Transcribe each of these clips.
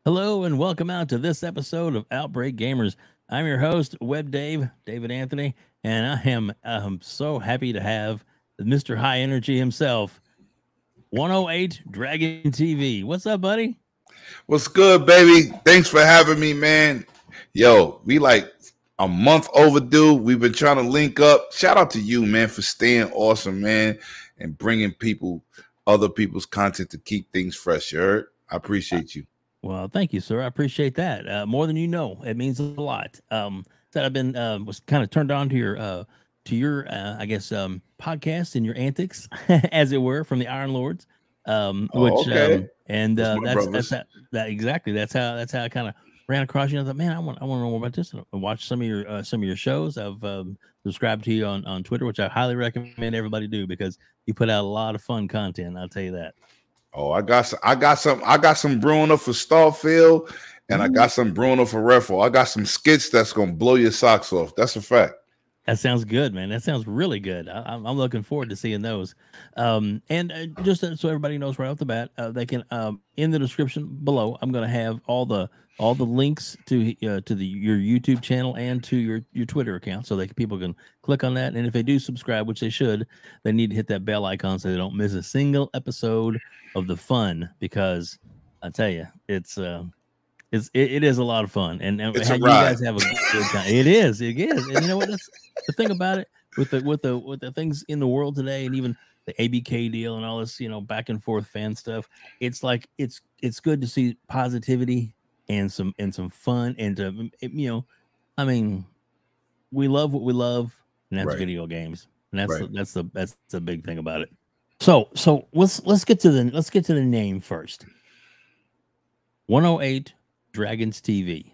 Hello and welcome out to this episode of Outbreak Gamers. I'm your host, WebDave, David Anthony, and I am so happy to have Mr. High Energy himself, 108 Dragon TV. What's up, buddy? What's good, baby? Thanks for having me, man. Yo, we like a month overdue. We've been trying to link up. Shout out to you, man, for staying awesome, man, and bringing other people's content to keep things fresh. You heard? I appreciate you. Well, thank you, sir. I appreciate that. More than you know, it means a lot. That I've been was kind of turned on to your I guess podcast and your antics, as it were, from the Iron Lords. Okay. That exactly. That's how I kind of ran across you. I thought, man, I want to know more about this. And I watched some of your shows. I've subscribed to you on Twitter, which I highly recommend everybody do because you put out a lot of fun content. I'll tell you that. Oh, I got some brewing up for Starfield, and I got some brewing up for Redfall. I got some skits that's gonna blow your socks off. That's a fact. That sounds good, man. That sounds really good. I'm looking forward to seeing those. Just so everybody knows right off the bat, they can in the description below. I'm going to have all the links to your YouTube channel and to your Twitter account, so that people can click on that. And if they do subscribe, which they should, they need to hit that bell icon so they don't miss a single episode of the fun. Because I tell you, it is a lot of fun, and you guys have a good time. It is, and you know what? That's the thing about it with the things in the world today, and even the ABK deal and all this, back and forth fan stuff. It's like it's good to see positivity and some fun, and I mean, we love what we love, and that's video games, and that's the big thing about it. So let's get to the name first. 108 Dragons TV.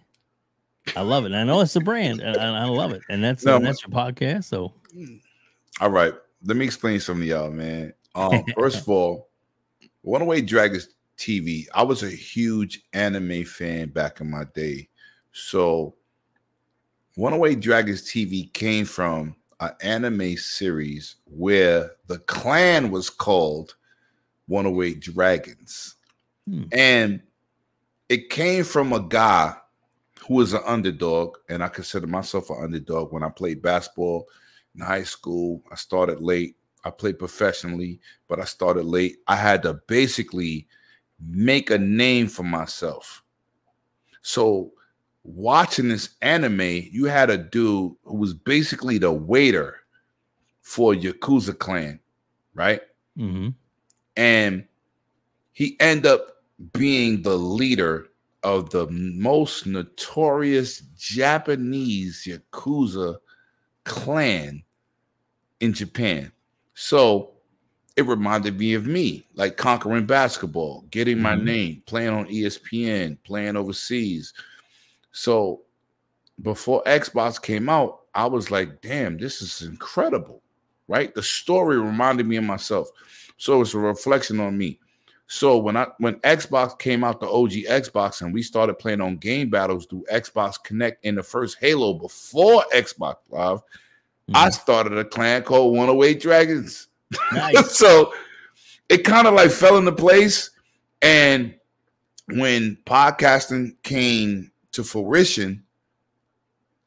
I love it. I know it's a brand, and I love it. And that's your podcast. So, all right, let me explain something to y'all, man. First of all, 108 Dragons TV. I was a huge anime fan back in my day. So, 108 Dragons TV came from an anime series where the clan was called 108 Dragons, and it came from a guy who was an underdog, and I consider myself an underdog. When I played basketball in high school, I started late. I played professionally, but I started late. I had to basically make a name for myself. So watching this anime, you had a dude who was basically the waiter for Yakuza clan, right? Mm-hmm. And he ended up being the leader of the most notorious Japanese Yakuza clan in Japan. So it reminded me of me, like conquering basketball, getting my name, playing on ESPN, playing overseas. So before Xbox came out, I was like, damn, this is incredible, right? The story reminded me of myself. So it's a reflection on me. So when Xbox came out, the OG Xbox, and we started playing on game battles through Xbox Connect in the first Halo before Xbox Live, I started a clan called 108 Dragons. Nice. So it kind of like fell into place. And when podcasting came to fruition,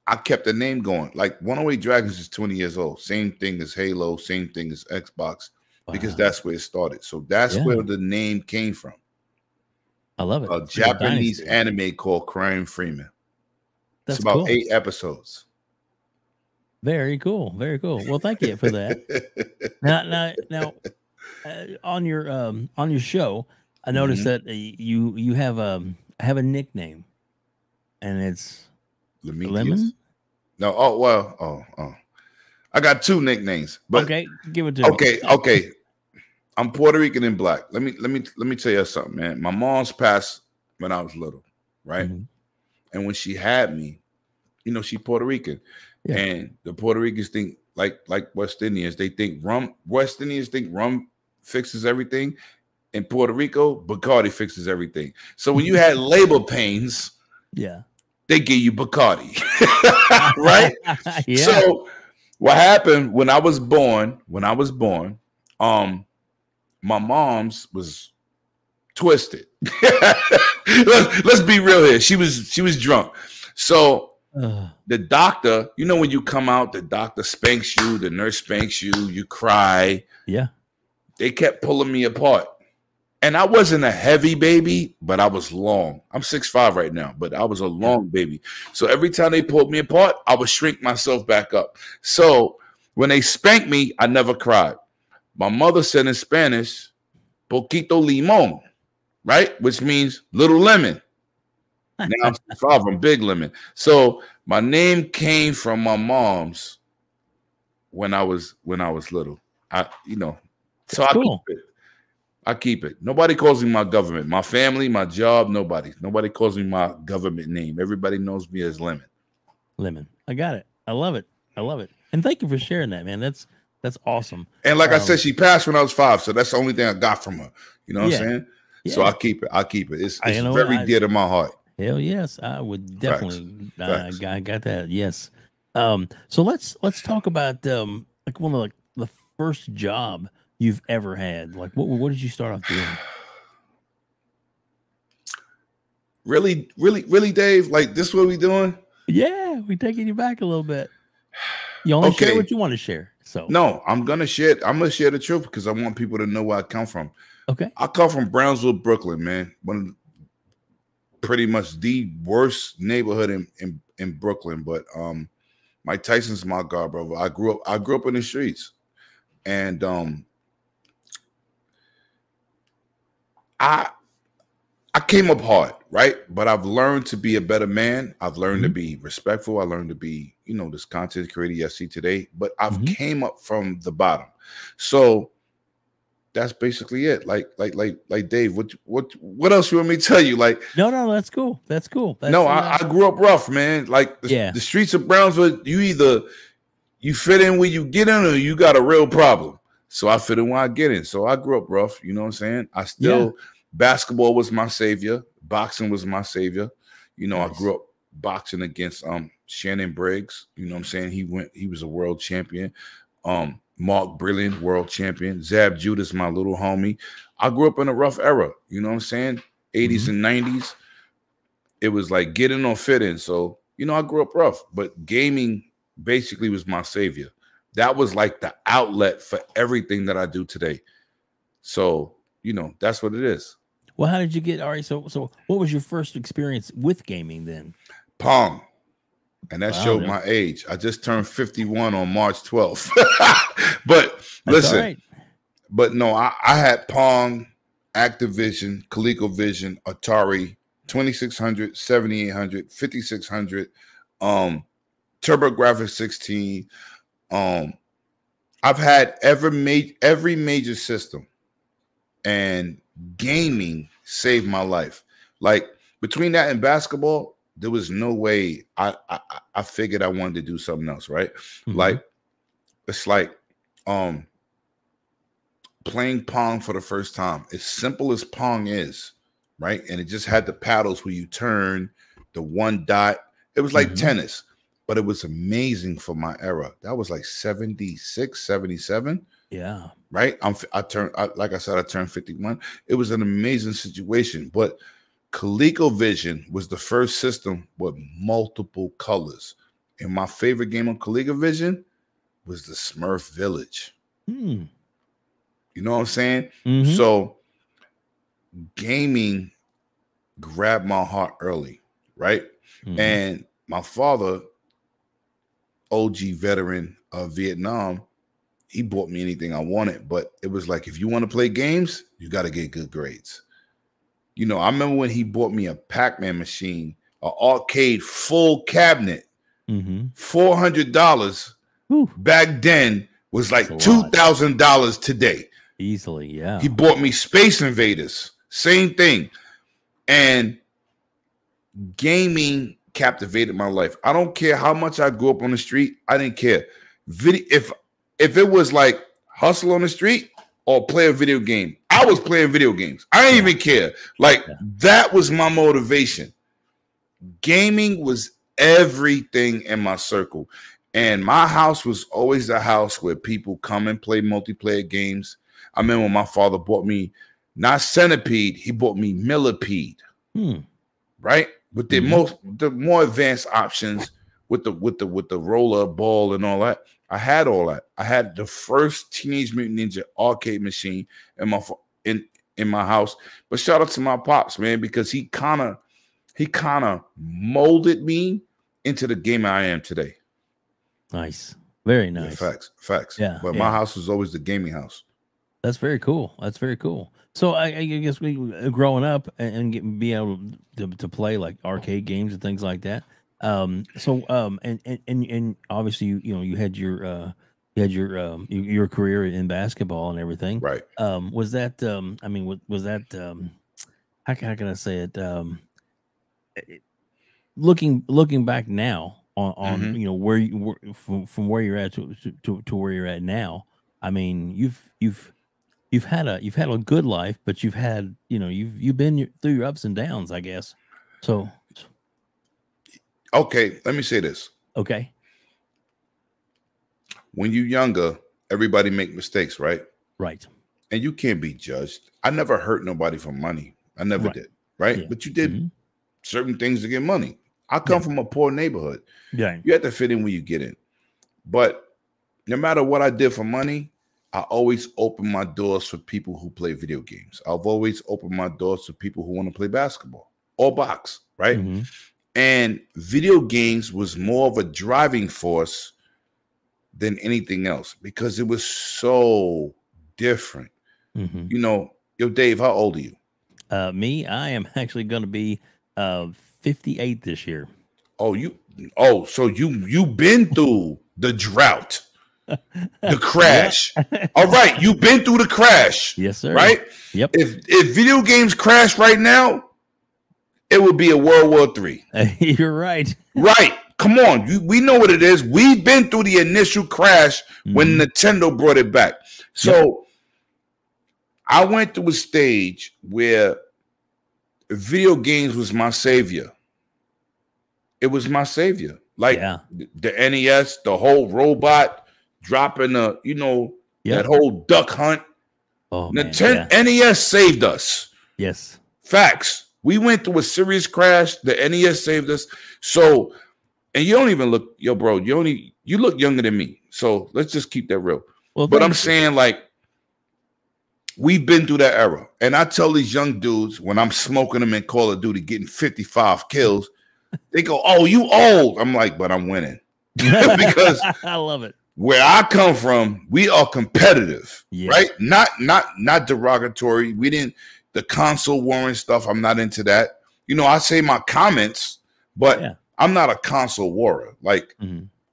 I kept the name going. Like 108 Dragons is 20 years old. Same thing as Halo, same thing as Xbox. Because that's where it started. So that's where the name came from. I love it. A Japanese anime called Crime Freeman. It's about cool. 8 episodes. Very cool. Very cool. Well, thank you for that. now, on your show, I noticed that you have a nickname, and it's Lemon. No. Oh. I got 2 nicknames, but okay, give it to me. Okay. I'm Puerto Rican and black. Let me tell you something, man. My mom's passed when I was little, right? And when she had me, she's Puerto Rican, and the Puerto Ricans think like West Indians. They think West Indians think rum fixes everything. In Puerto Rico, Bacardi fixes everything. So when you had labor pains, they give you Bacardi, right? So what happened when I was born, my mom's was twisted. Let's be real here. She was drunk. So the doctor, you know, when you come out, the doctor spanks you, the nurse spanks you, you cry. Yeah. They kept pulling me apart. And I wasn't a heavy baby, but I was long. I'm 6'5" right now, but I was a long baby. So every time they pulled me apart, I would shrink myself back up. So when they spanked me, I never cried. My mother said in Spanish, poquito limón, right? Which means little lemon. Now I'm 6'5", I'm big lemon. So my name came from my mom's when I was little. So cool. I keep it. Nobody calls me my government. My family, my job, nobody. Nobody calls me my government name. Everybody knows me as Lemon. Lemon. I got it. I love it. I love it. And thank you for sharing that, man. That's awesome. And like I said, she passed when I was 5, so that's the only thing I got from her. You know what I'm saying? Yeah. So I keep it. I keep it. It's very dear to my heart. Hell yes, I would definitely. I got that. Yes. So let's talk about like one of the first job you've ever had. Like what did you start off doing? Really, Dave? Like this what we doing? Yeah, we taking you back a little bit. You only share what you want to share. So no, I'm gonna share the truth because I want people to know where I come from. Okay. I come from Brownsville, Brooklyn, man. One of pretty much the worst neighborhood in Brooklyn. But Mike Tyson's my god, brother. I grew up in the streets. And I came up hard, right? But I've learned to be a better man. I've learned to be respectful. I learned to be, this content creator you see today. But I've came up from the bottom. So that's basically it. Like Dave, what else you want me to tell you? Like no, that's cool. That's cool. I grew up rough, man. Like the streets of Brownsville, you fit in where you get in or you got a real problem. So I fit in where I get in. So I grew up rough. You know what I'm saying? Basketball was my savior. Boxing was my savior. Nice. I grew up boxing against Shannon Briggs. You know what I'm saying? He was a world champion. Mark Brilliant, world champion. Zab Judas, my little homie. I grew up in a rough era. You know what I'm saying? 80s and 90s. It was like get in or fit in. So, I grew up rough. But gaming basically was my savior. That was like the outlet for everything that I do today. So, that's what it is. Well, how did you get? All right. So what was your first experience with gaming then? Pong. And that showed my age. I just turned 51 on March 12th. But listen, right. But no, I had Pong, Activision, ColecoVision, Atari, 2600, 7800, 5600, TurboGrafx 16. I've had every major system, and gaming saved my life. Like between that and basketball, there was no way I figured I wanted to do something else, right? Like it's like playing Pong for the first time. As simple as Pong is, right? And it just had the paddles where you turn the one dot. It was like tennis, but it was amazing for my era. That was like 76, 77. Yeah. Right? Like I said, I turned 51. It was an amazing situation, but ColecoVision was the first system with multiple colors. And my favorite game on ColecoVision was the Smurf Village. You know what I'm saying? So gaming grabbed my heart early, right? And my father, OG veteran of Vietnam, he bought me anything I wanted. But it was like, if you want to play games, you got to get good grades. I remember when he bought me a Pac-Man machine, an arcade full cabinet, $400 back then was like $2,000 today. Easily, yeah. He bought me Space Invaders, same thing. And gaming captivated my life. I don't care how much I grew up on the street. I didn't care. If it was like hustle on the street or play a video game, I was playing video games. I didn't even care. Like that was my motivation. Gaming was everything in my circle. And my house was always a house where people come and play multiplayer games. I remember when my father bought me not Centipede. He bought me Millipede. Right? With the more advanced options with the roller ball and all that. I had all that. I had the first Teenage Mutant Ninja arcade machine in my house. But shout out to my pops, man, because he kind of molded me into the gamer I am today. Nice. Very nice. Yeah, facts. Yeah. But my house was always the gaming house. That's very cool. That's very cool. So I guess we growing up and being able to play like arcade games and things like that. And obviously you had your career in basketball and everything. Right. Was that was that how can I say it? Looking back now on where you were from where you're at to where you're at now. I mean, you've had a good life, but you've had, you've been through your ups and downs, I guess. So, okay, let me say this. Okay. When you're younger, everybody make mistakes, right? Right. And you can't be judged. I never hurt nobody for money. I never did, right? Yeah. But you did certain things to get money. I come from a poor neighborhood. Yeah. You have to fit in where you get in. But no matter what I did for money, I always open my doors for people who play video games. I've always opened my doors to people who want to play basketball or box, right? And video games was more of a driving force than anything else because it was so different. Yo, Dave, how old are you? Me, I am actually going to be 58 this year. So you've been through the drought. The crash. All right, you've been through the crash. Yes, sir. Right? Yep. If video games crash right now, it would be a World War III. You're right. Right. Come on. We know what it is. We've been through the initial crash when Nintendo brought it back. So I went through a stage where video games was my savior. It was my savior. Like the NES, the whole robot dropping that whole duck hunt. Oh, NES saved us. Yes. Facts. We went through a serious crash. The NES saved us. So, and you don't even look, bro, you look younger than me. So let's just keep that real. Well, but I'm saying, like, we've been through that era. And I tell these young dudes when I'm smoking them in Call of Duty, getting 55 kills, they go, "Oh, you old." I'm like, but I'm winning. Because I love it. Where I come from, we are competitive, right? Not derogatory. We didn't the console war and stuff. I'm not into that. I say my comments, but I'm not a console warrior. Like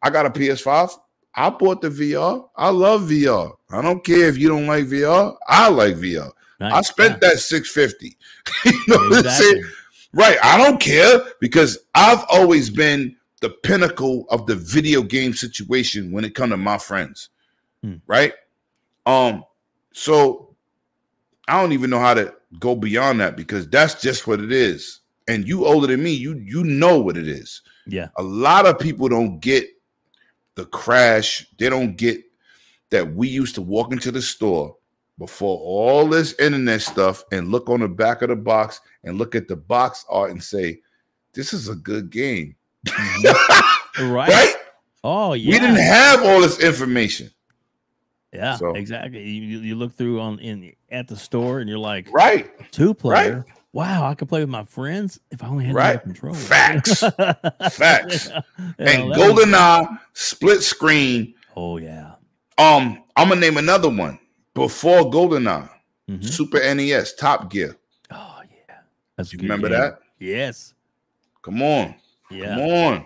I got a PS5. I bought the VR. I love VR. I don't care if you don't like VR. I like VR. Nice. I spent that $650. Exactly. Right. I don't care because I've always been the pinnacle of the video game situation when it comes to my friends. Right. So I don't even know how to go beyond that because that's just what it is. And you older than me, you know what it is. Yeah. A lot of people don't get the crash. They don't get that we used to walk into the store before all this internet stuff and look on the back of the box and look at the box art and say, this is a good game. Right? Oh, yeah. We didn't have all this information. Yeah, so, exactly. You look through at the store and you're like, right, 2-player. Right. Wow, I could play with my friends if I only had the control. Facts. Facts. And GoldenEye split screen. Oh yeah. I'm gonna name another one before GoldenEye. Super NES, Top Gear. Oh yeah, that's you remember game. That? Yes. Come on. Yeah. Come on.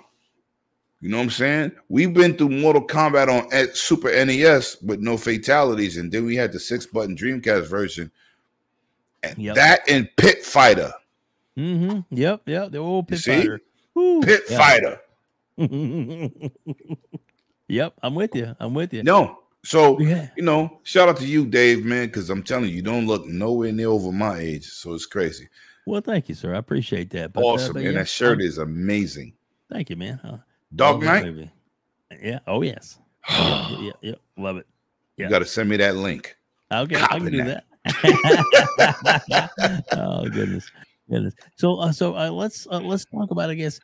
You know what I'm saying? We've been through Mortal Kombat on Super NES with no fatalities, and then we had the 6-button Dreamcast version. And that and Pit Fighter. Yep. The old Pit Fighter. Pit Fighter. Yep. I'm with you. No. So, shout out to you, Dave, man, because I'm telling you don't look nowhere near over my age. So it's crazy. Well, thank you, sir. I appreciate that. But, awesome, man. That shirt is amazing. Thank you, man. Dog Night? Yeah. Oh, yes. Yep. Love it. Yeah. You got to send me that link. Okay, I can do that. Oh goodness, goodness. So let's talk about, I guess,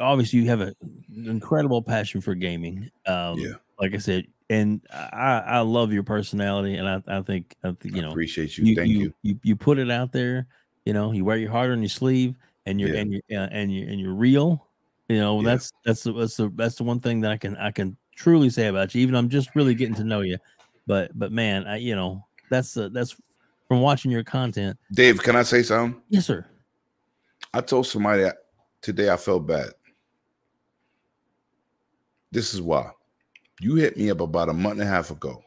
obviously you have an incredible passion for gaming. Yeah, Like I said, and I love your personality, and I think I appreciate you. you Thank you. you put it out there. You wear your heart on your sleeve, and Yeah, you're real. yeah. That's the one thing that I can truly say about you. Even I'm just really getting to know you, but man, that's from watching your content. Dave, can I say something? Yes, sir. I told somebody that today I felt bad. This is why. You hit me up about a month and a half ago.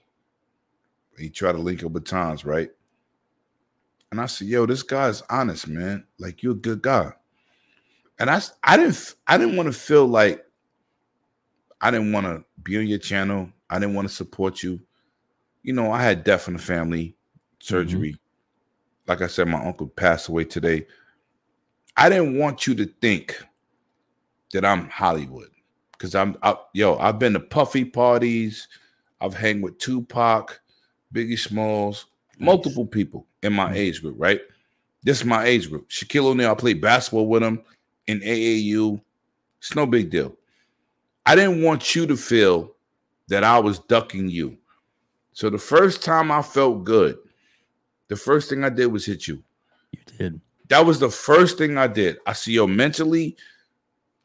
He tried to link up with times, right? And I said, yo, this guy's honest, man. Like, you're a good guy. And I didn't want to feel like I didn't want to be on your channel. I didn't want to support you. I had death in the family, surgery. Like I said, my uncle passed away today. I didn't want you to think that I'm Hollywood, because I've been to Puffy parties. I've hanged with Tupac, Biggie Smalls, multiple people in my age group, right? This is my age group. Shaquille O'Neal, I played basketball with him in AAU. It's no big deal. I didn't want you to feel that I was ducking you. So the first time I felt good, the first thing I did was hit you. You did. That was the first thing I did. I see, yo, mentally,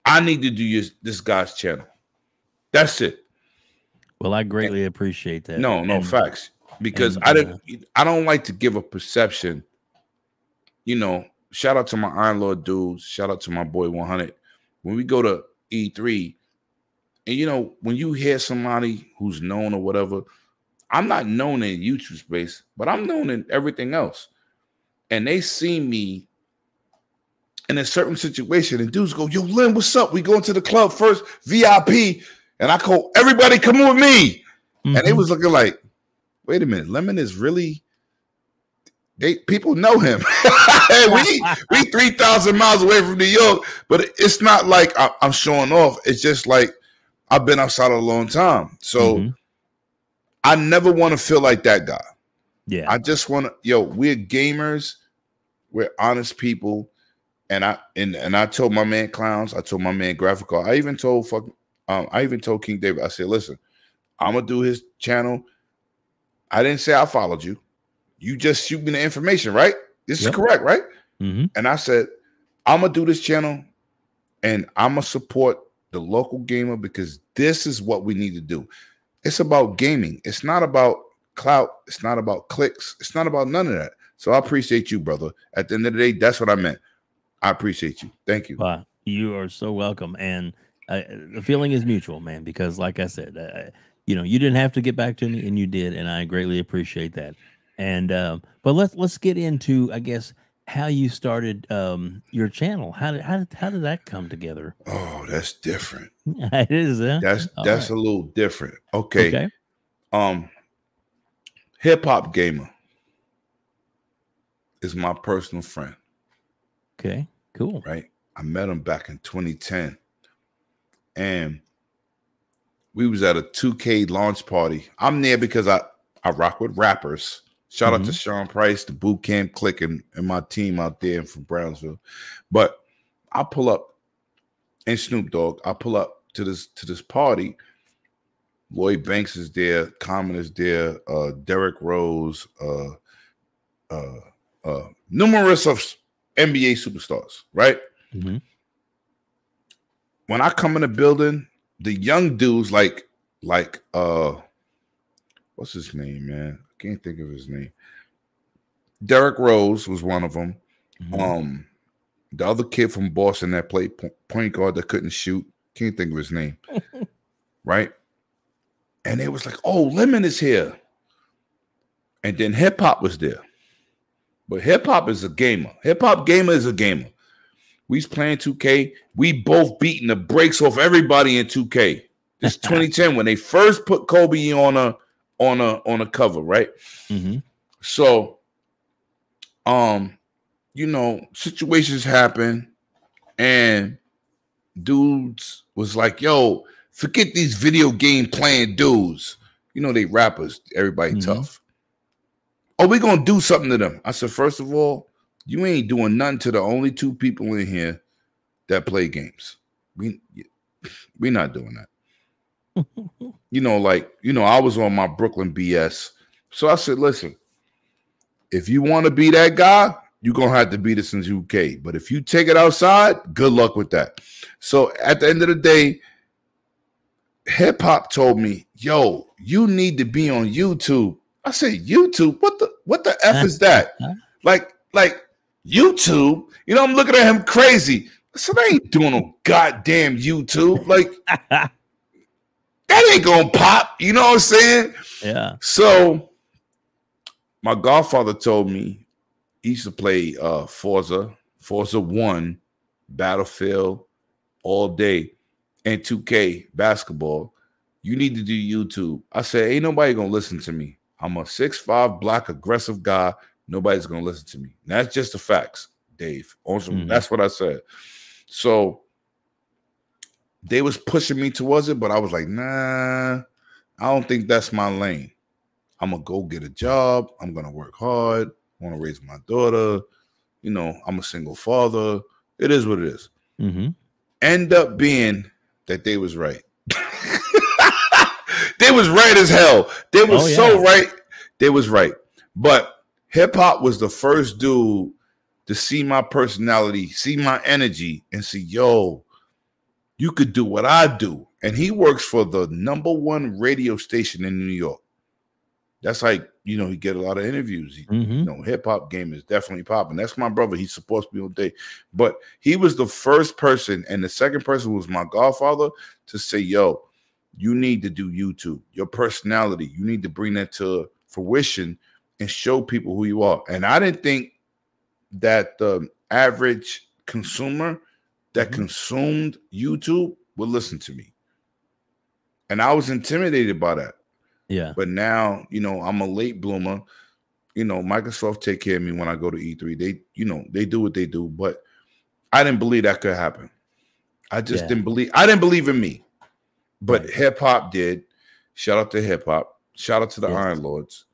I need to do this guy's channel. That's it. Well, I greatly appreciate that. No, facts. Because I don't like to give a perception. Shout out to my Iron Lord dudes. Shout out to my boy 100. When we go to E3, and when you hear somebody who's known or whatever, I'm not known in YouTube space, but I'm known in everything else. And they see me in a certain situation, and dudes go, yo, Lynn, what's up? We go into the club first, VIP, and I call everybody, come with me. And they was looking like, wait a minute, Lemon is really, people know him. we 3,000 miles away from New York, but it's not like I'm showing off. It's just like I've been outside a long time. So I never want to feel like that guy. Yeah. I just want to, we're gamers. We're honest people. And I told my man Clowns, I told my man Graphical, I even told King David, I said, listen, I'm gonna do his channel. I didn't say I followed you. You just shoot me the information, right? This is correct, right? And I said, I'm gonna do this channel and I'm gonna support the local gamer, because this is what we need to do. It's about gaming. It's not about clout. It's not about clicks. It's not about none of that. So I appreciate you, brother. At the end of the day, that's what I meant. I appreciate you. Thank you. Wow, you are so welcome. And the feeling is mutual, man, because like I said, you didn't have to get back to me, and you did, and I greatly appreciate that. And but let's get into, I guess, how you started your channel. How did that come together? Oh, that's different. It is, huh? That's right. A little different. Okay. Hip hop gamer is my personal friend. Okay, cool. Right. I met him back in 2010. And we was at a 2K launch party. I'm there because I rock with rappers. Shout out to Sean Price, the Boot Camp Clique, and my team out there from Brownsville. But I pull up, and Snoop Dogg, I pull up to this party. Lloyd Banks is there, Common is there, Derrick Rose, numerous of NBA superstars, right? When I come in the building, the young dudes like what's his name, man? I can't think of his name. Derrick Rose was one of them. The other kid from Boston that played point guard that couldn't shoot, can't think of his name. Right? And it was like, oh, Lemon is here. And then hip hop was there. But hip hop is a gamer. Hip hop gamer is a gamer. We's playing 2K. We both beating the brakes off everybody in 2K. This 2010 when they first put Kobe on a cover, right? So, situations happen, and dudes was like, "Yo, forget these video game playing dudes. They rappers. Everybody tough." oh, we gonna do something to them. I said, first of all, you ain't doing nothing to the only two people in here that play games. We not doing that. I was on my Brooklyn BS. So I said, listen, if you want to be that guy, you're going to have to be this in the UK. But if you take it outside, good luck with that. So at the end of the day, hip hop told me, yo, you need to be on YouTube. I said, YouTube? What the F is that? Like YouTube? I'm looking at him crazy. I said, I ain't doing no goddamn YouTube. Like, that ain't gonna pop. You know what I'm saying? Yeah. So my godfather told me he used to play Forza 1, Battlefield all day, and 2K basketball. You need to do YouTube. I said, ain't nobody gonna listen to me. I'm a 6'5" black aggressive guy. Nobody's gonna listen to me. And that's just the facts, Dave. Also, that's what I said. So they was pushing me towards it, but I was like, nah, I don't think that's my lane. I'm gonna go get a job. I'm gonna work hard. I want to raise my daughter. I'm a single father. It is what it is. End up being that they was right. They was right as hell. They was so right. They was right. But hip hop was the first dude to see my personality, see my energy, and see, yo, you could do what I do. And he works for the #1 radio station in New York. That's like, he get a lot of interviews. Hip hop game is definitely popping. That's my brother. He supports me all day. But he was the first person, and the second person was my godfather, to say, yo, you need to do YouTube. Your personality, you need to bring that to fruition and show people who you are. And I didn't think that the average consumer that consumed YouTube would listen to me. And I was intimidated by that. Yeah. But now, I'm a late bloomer. Microsoft take care of me when I go to E3. They do what they do, but I didn't believe that could happen. I just didn't believe. I didn't believe in me. But hip hop did. Shout out to hip hop. Shout out to the Iron Lords.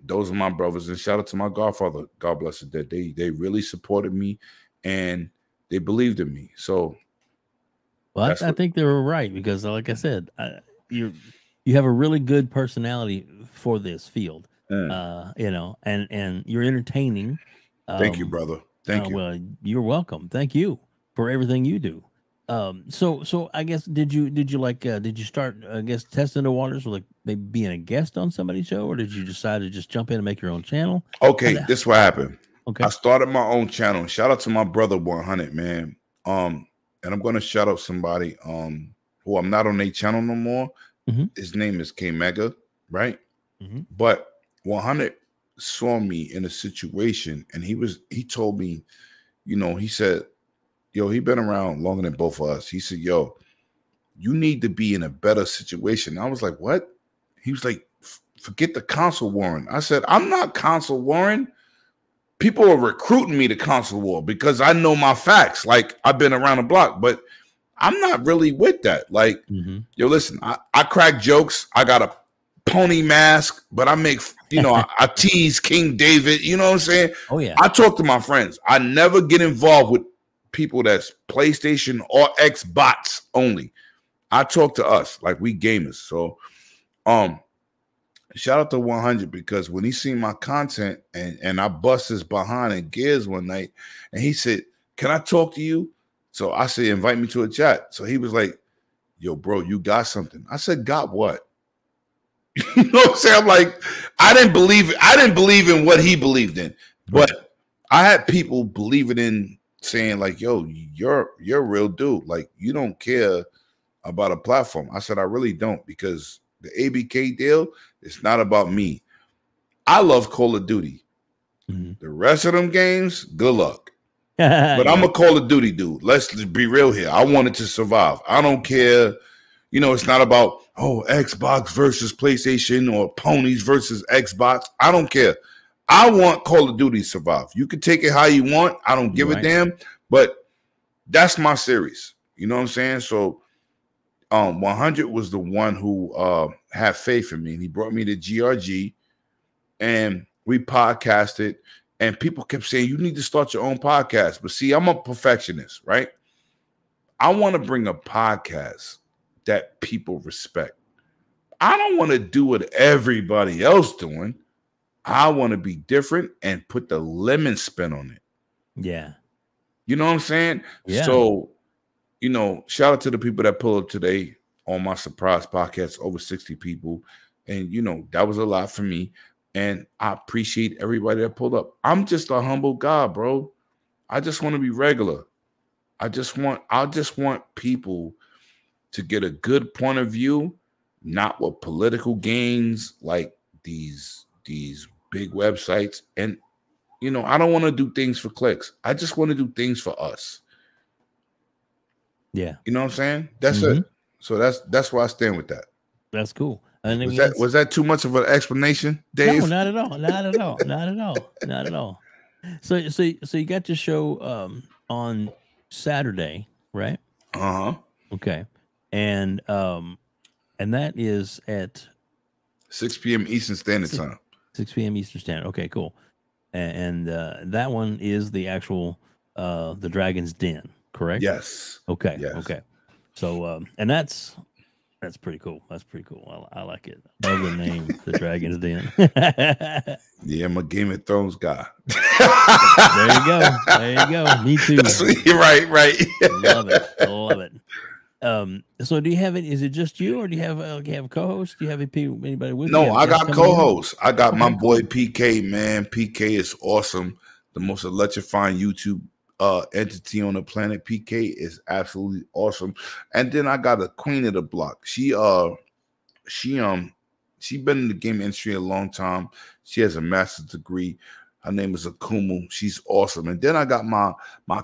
Those are my brothers, and shout out to my godfather. God bless it. That they really supported me, and they believed in me. So, well, I think they were right, because, like I said, you have a really good personality for this field. And you're entertaining. Thank you, brother. Thank you. Well, you're welcome. Thank you for everything you do. So I guess did you start, I guess, testing the waters, like maybe being a guest on somebody's show, or did you decide to just jump in and make your own channel? Okay, this is what happened. Okay, I started my own channel. Shout out to my brother 100, man. And I'm gonna shout out somebody who I'm not on their channel no more. His name is K Mega, right? But 100 saw me in a situation, and he told me, he said, yo, he been around longer than both of us. He said, yo, you need to be in a better situation. I was like, what? He was like, forget the console warring. I said, I'm not console warring. People are recruiting me to console war because I know my facts. Like, I've been around the block, but I'm not really with that. Like, yo, listen, I crack jokes. I got a pony mask, but I make, I tease King David. You know what I'm saying? Oh, yeah. I talk to my friends. I never get involved with people that's PlayStation or Xbox only. I talk to us like we gamers. So shout out to 100, because when he seen my content and I bust his behind in Gears one night, and he said, can I talk to you? So I said, invite me to a chat. So he was like, yo, bro, you got something. I said, got what? You know what I'm saying? I'm like, I didn't believe in what he believed in, but I had people believing in, saying like, yo, you're a real dude. Like, you don't care about a platform. I said, I really don't, because the ABK deal, it's not about me. I love Call of Duty. The rest of them games, good luck. But I'm a Call of Duty dude. Let's just be real here. I want it to survive. I don't care. It's not about, Xbox versus PlayStation or ponies versus Xbox. I don't care. I want Call of Duty to survive. You can take it how you want. I don't give a damn. But that's my series. You know what I'm saying? So 100 was the one who had faith in me, and he brought me to GRG. And We podcasted, and people kept saying, you need to start your own podcast. But see, I'm a perfectionist, right? I want to bring a podcast that people respect. I don't want to do what everybody else doing. I want to be different and put the lemon spin on it. Yeah. You know what I'm saying? Yeah. So, shout out to the people that pulled up today on my surprise podcast, over 60 people. And, that was a lot for me. And I appreciate everybody that pulled up. I'm just a humble guy, bro. I just want to be regular. I just want people to get a good point of view, not with political gains like these big websites. And I don't want to do things for clicks. I just want to do things for us. Yeah. You know what I'm saying? That's it. So that's where I stand with that. That's cool. And was that too much of an explanation, Dave? No, not at all. Not at all. Not at all. Not at all. So you got your show on Saturday, right? Uh-huh. Okay. And that is at 6 p.m. Eastern Standard Time. 6 p.m. Eastern Standard. Okay, cool. And that one is the actual the Dragon's Den, correct? Yes. Okay. Yes. Okay. So and that's pretty cool. That's pretty cool. I like it. I love the name, the Dragon's Den. Yeah, I'm a Game of Thrones guy. There you go. There you go. Me too. You're right. Love it. Love it. So do you have it? Is it just you, or do you have co-hosts? Do you have anybody with you? No, I got co-hosts. I got my boy PK, man. PK is awesome. The most electrifying YouTube entity on the planet. PK is absolutely awesome. And then I got a queen of the block. She been in the game industry a long time. She has a master's degree. Her name is Akumu. She's awesome. And then I got my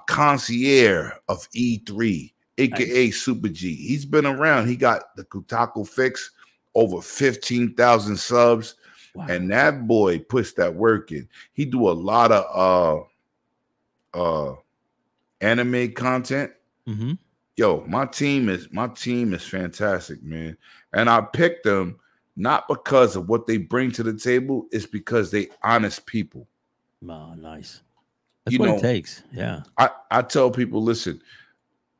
concierge of E3, aka nice. Super G. He's been around. He got the Kotaku Fix, over 15,000 subs. Wow. And that boy puts that work in. He do a lot of anime content. Mm-hmm. Yo, my team is fantastic, man. And I picked them not because of what they bring to the table, it's because they honest people. Oh, nice. That's what it takes. Yeah. I tell people, listen,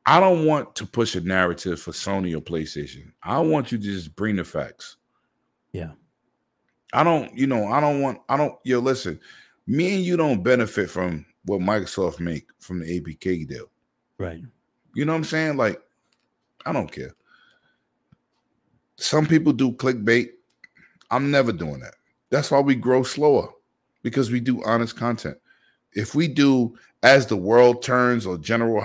I don't want to push a narrative for Sony or PlayStation. I want you to just bring the facts. Yeah. Listen, me and you don't benefit from what Microsoft make from the APK deal. Right. You know what I'm saying? Like, I don't care. Some people do clickbait. I'm never doing that. That's why we grow slower, because we do honest content. If we do As the World Turns or General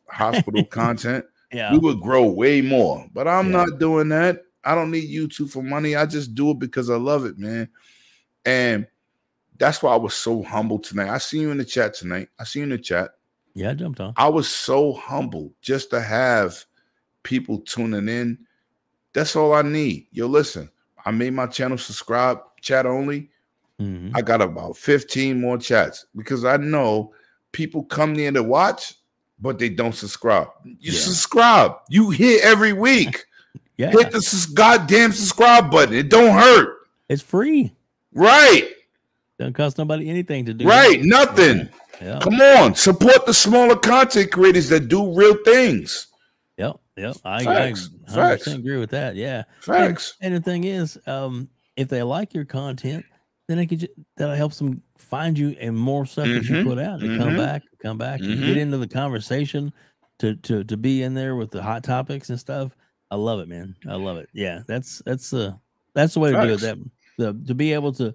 Hospital content, we would grow way more. But I'm not doing that. I don't need YouTube for money. I just do it because I love it, man. And that's why I was so humble tonight. I see you in the chat tonight. I see you in the chat. Yeah, I jumped on. I was so humble just to have people tuning in. That's all I need. Yo, listen, I made my channel subscribe, chat only. Mm-hmm. I got about 15 more chats because I know people come there to watch, but they don't subscribe. You subscribe. You hit every week. Hit the goddamn subscribe button. It don't hurt. It's free. Right. Doesn't cost nobody anything to do. Right. Nothing. Yeah. Come on. Support the smaller content creators that do real things. Yep. I 100% agree with that. Yeah. Facts. And the thing is, if they like your content, then that helps them find you and more stuff that you put out. They come back, and get into the conversation to be in there with the hot topics and stuff. I love it, man. I love it. Yeah, that's the way to do it. To be able to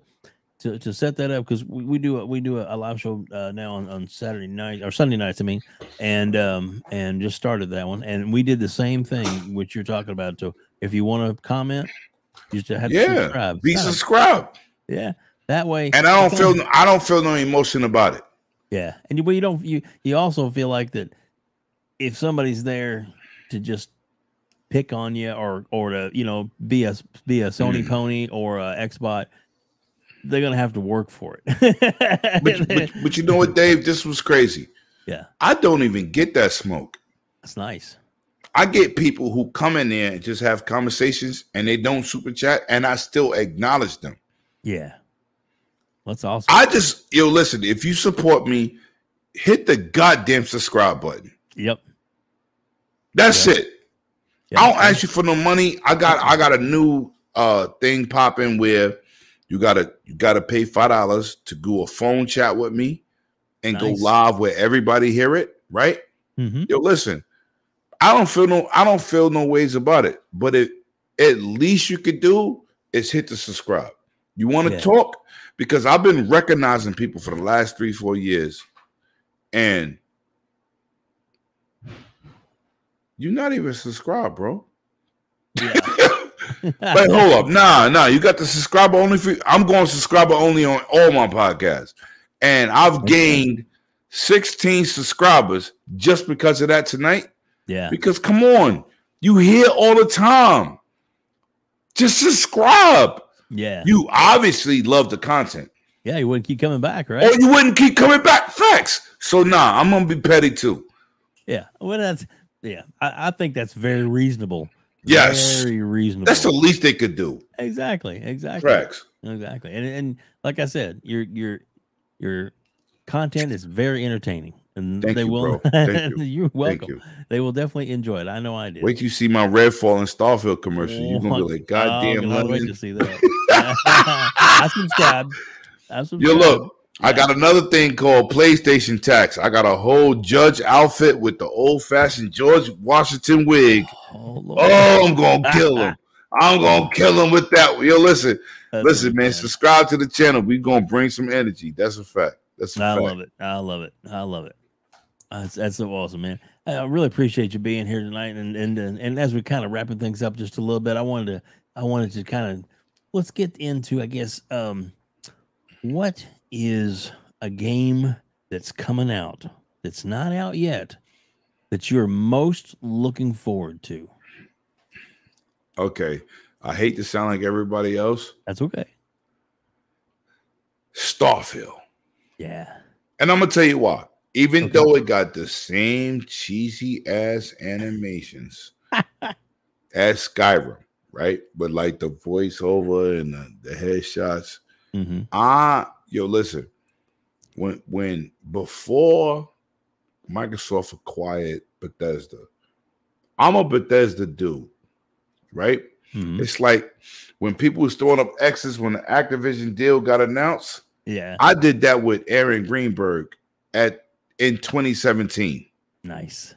set that up, because we do a live show now on Saturday night or Sunday nights, I mean, and just started that one, and we did the same thing which you're talking about. So if you want to comment, you just have to subscribe. Be subscribed. Yeah, that way. And I don't feel no emotion about it. Yeah, and you also feel like that if somebody's there to just pick on you or to be a Sony pony or a Xbot, they're gonna have to work for it. but you know what, Dave? This was crazy. Yeah, I don't even get that smoke. That's nice. I get people who come in there and just have conversations and they don't super chat, and I still acknowledge them. Yeah. That's awesome. Listen, if you support me, hit the goddamn subscribe button. Yep. That's it. Yep. I don't ask you for no money. I got a new thing popping where you gotta pay $5 to do a phone chat with me and go live where everybody hear it, right? Mm-hmm. Yo, listen, I don't feel no ways about it, but at least you could do is hit the subscribe. You want to talk? Because I've been recognizing people for the last 3-4 years, and you're not even subscribed, bro. Yeah. Like, hold up. Nah. You got the subscriber only for I'm going subscriber only on all my podcasts. And I've gained 16 subscribers just because of that tonight. Yeah. Because come on, you hear all the time. Just subscribe. Yeah. You obviously love the content. Yeah, you wouldn't keep coming back, right? Or you wouldn't keep coming back. Facts. So I'm gonna be petty too. Yeah. Well, I think that's very reasonable. Yes. Very reasonable. That's the least they could do. Exactly. Facts. Exactly. And like I said, your content is very entertaining. And Thank they you, will. bro. Thank you. You're welcome. Thank you. They will definitely enjoy it. I know I did. Wait till you see my Redfall and Starfield commercial. You're gonna be like, God damn, I wait to see that. I subscribe. Yo, look, I got another thing called PlayStation Tax. I got a whole judge outfit with the old-fashioned George Washington wig. Oh, I'm gonna kill him. I'm gonna kill him with that. Yo, listen, man. Subscribe to the channel. We're gonna bring some energy. That's a fact. I love it. I love it. That's so awesome, man. I really appreciate you being here tonight. And as we're kind of wrapping things up just a little bit, I wanted to kind of let's get into, I guess, what is a game that's coming out that's not out yet that you're most looking forward to? Okay, I hate to sound like everybody else. That's okay. Starfield. Yeah. And I'm gonna tell you why. Even though it got the same cheesy ass animations as Skyrim, right? But like the voiceover and the headshots. Mm-hmm. Listen, when before Microsoft acquired Bethesda, I'm a Bethesda dude, right? Mm-hmm. It's like when people was throwing up X's when the Activision deal got announced. Yeah, I did that with Aaron Greenberg in 2017. Nice.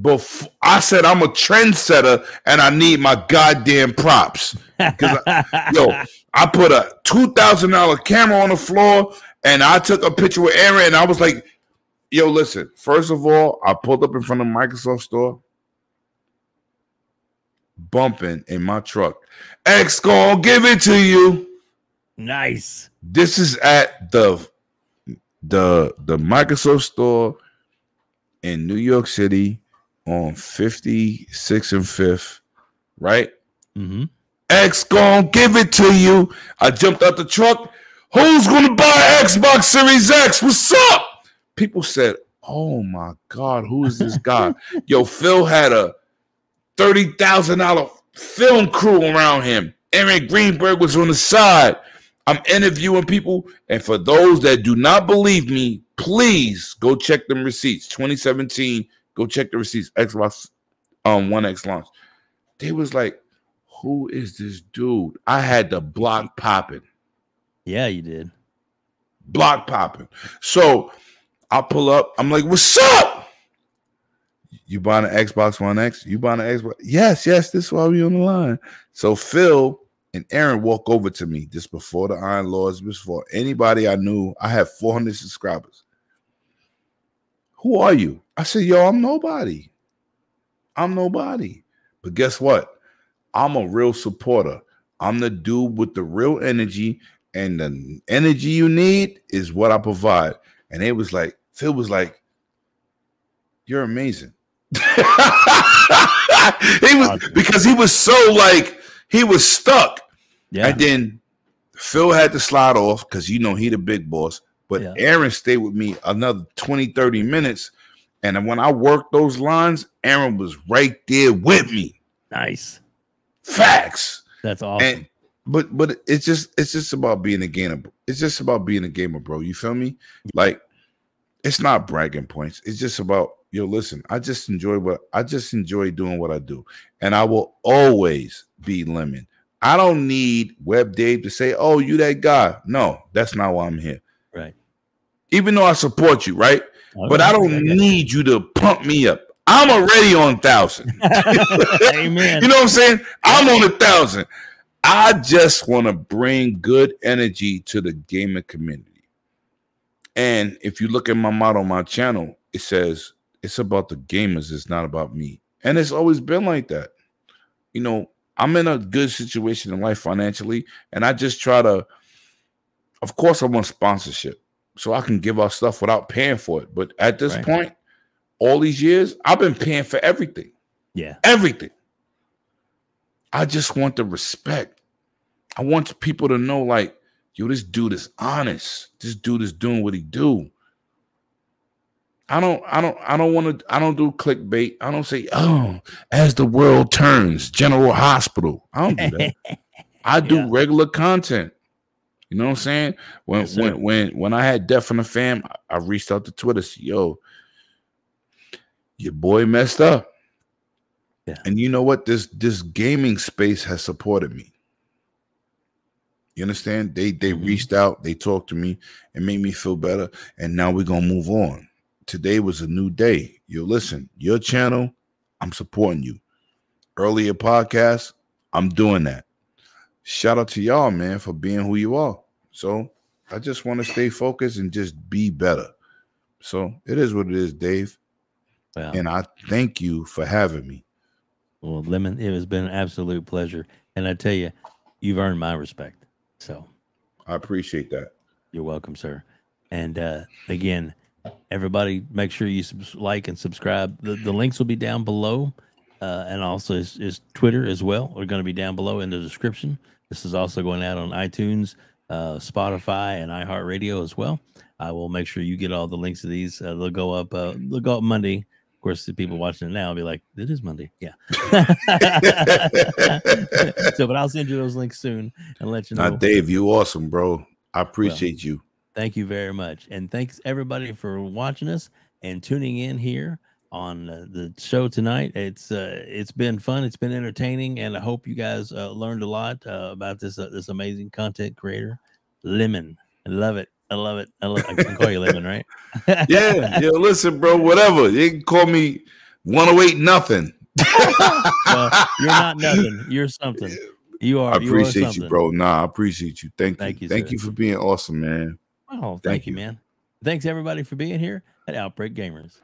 Before I said I'm a trendsetter and I need my goddamn props. I put a $2,000 camera on the floor and I took a picture with Aaron and I was like, yo, listen, first of all, I pulled up in front of Microsoft store, bumping in my truck. X gonna give it to you. Nice. This is at the Microsoft store in New York City on 56th and 5th, right? Mm-hmm. X gonna give it to you. I jumped out the truck. Who's gonna buy Xbox Series X? What's up? People said, oh my God, who is this guy? Yo, Phil had a $30,000 film crew around him. Aaron Greenberg was on the side. I'm interviewing people, and for those that do not believe me, please go check them receipts. 2017, go check the receipts. Xbox One X launch. They was like, who is this dude? I had the block popping. Yeah, you did. Block popping. So I pull up. I'm like, what's up? You buying an Xbox One X? You buying an Xbox? Yes. This is why we on the line. So Phil and Aaron walk over to me just before the Iron Lords, before anybody I knew. I have 400 subscribers. Who are you? I said, yo, I'm nobody. But guess what? I'm a real supporter. I'm the dude with the real energy, and the energy you need is what I provide. And Phil was like, you're amazing. Because he was so he was stuck. Yeah. And then Phil had to slide off because he the big boss. But Aaron stayed with me another 20, 30 minutes. And when I worked those lines, Aaron was right there with me. Nice. Facts. That's awesome. but it's just about being a gamer. It's just about being a gamer, bro. You feel me? Like, it's not bragging points. It's just about, yo, listen, I just enjoy doing what I do. And I will always be Lemon. I don't need WebDave to say, oh, you that guy. No, that's not why I'm here. Right. Even though I support you, right? Oh, but I don't need you to pump me up. I'm already on 1,000. Amen. You know what I'm saying? I'm on 1,000. I just want to bring good energy to the gaming community. And if you look at my motto on my channel, it says it's about the gamers. It's not about me. And it's always been like that. You know, I'm in a good situation in life financially, and I just try to, of course, I want sponsorship so I can give out stuff without paying for it. But at this point, all these years, I've been paying for everything. Yeah. Everything. I just want the respect. I want people to know, like, yo, this dude is honest. This dude is doing what he do. I don't do clickbait. I don't say, oh, as the world turns, General Hospital. I don't do that. I do regular content. You know what I'm saying? When I had Death in the Fam, I reached out to Twitter, said, yo, your boy messed up. Yeah. And you know what? This gaming space has supported me. You understand? They reached out, they talked to me, and made me feel better. And now we're gonna move on. Today was a new day. Yo, listen, your channel, I'm supporting you. Earlier podcasts, I'm doing that. Shout out to y'all, man, for being who you are. So I just want to stay focused and just be better. So it is what it is, Dave. Wow. And I thank you for having me. Well, Lemon, it has been an absolute pleasure. And I tell you, you've earned my respect. So I appreciate that. You're welcome, sir. And again, everybody, make sure you like and subscribe. The links will be down below. And also is Twitter as well. Are going to be down below in the description. This is also going out on iTunes, Spotify, and iHeartRadio as well. I will make sure you get all the links to these. They'll go up Monday. Of course, the people watching it now will be like, it is Monday. Yeah. So, but I'll send you those links soon and let you know. Dave, you awesome, bro. I appreciate you. Thank you very much. And thanks everybody for watching us and tuning in here on the show tonight. It's been fun. It's been entertaining. And I hope you guys learned a lot about this amazing content creator, Lemon. I love it. I love it. I can call you Lemon, right? Yeah. Listen, bro, whatever. You can call me 108 nothing. Well, you're not nothing. You're something. You are. I appreciate you, bro. Nah, I appreciate you. Thank you. Thank you for being awesome, man. Oh, thank you, man. Thanks everybody for being here at Outbreak Gamers.